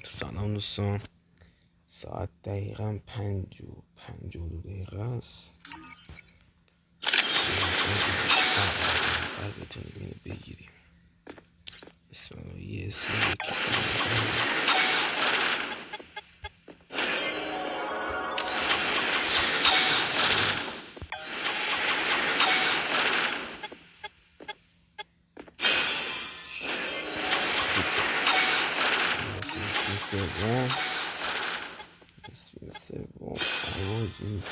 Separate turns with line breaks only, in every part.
سلام دوستان، ساعت دقیقا 5:52 است. اگه بتونیم اینو بگیریم. اسم یه اسم سوم آوازی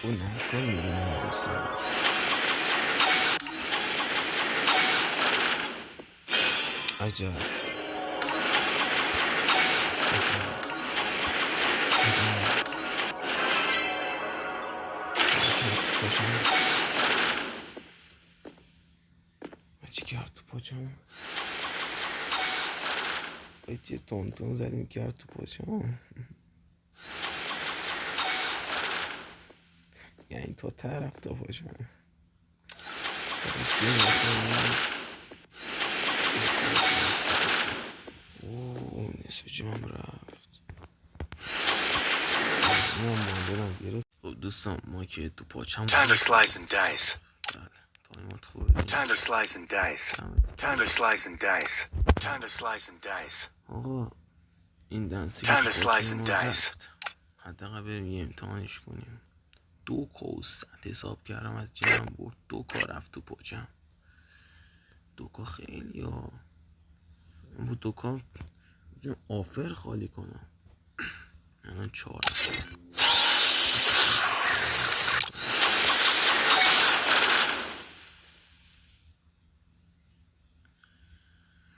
اون نکن میدونم عجب چی کرد تو پاچم؟ چه تون زدیم کرد تو پاچم. یعنی تو طرف تا پاچم اوه نصف جام رفت. مادرم گرفت. دوستان ما که تو پاچم
Time to slice and dice.
تایمات خورده.
Time to slice and dice. Time to slice and dice. Time to slice and dice.
آقا این دنسی
Time to slice and dice.
حداقل بریم یه امتحانش کنیم. 2 و 100 حساب کردم از جمع برد. 2 رفت تو پاچم. 2 خیلی ها بود. 2 آفر خالی کنم. الان 4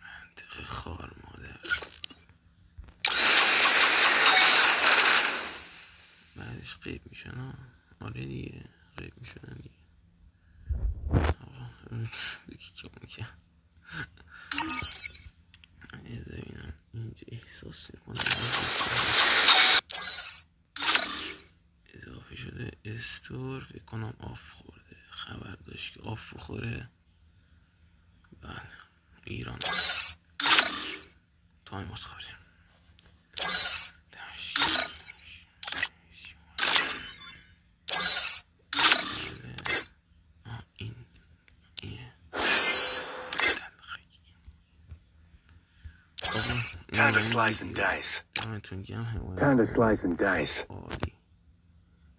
منطقه خار مادر. بعدش قیب میشن. آره دیگه قیب میشدن دیگه. آقا دیگه که اون که ببینم اینجا احساس میکنم اضافه شده. استور فکر کنم آف خورده. خبر داشت که آف بخوره. بله ایران تایمات خوریم.
Time to slice and dice. Time to slice and dice.
عالی.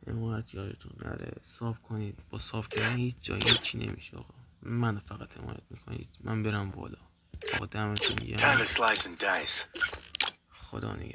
حمایت یادتون نره. صاف کنید. با صاف کردن هیچ جایی هیچی نمیشه آقا. من فقط حمایت میکنید من برم بالا. آقا دمتون گرم.
Time to slice and dice.
خدا نگهدار.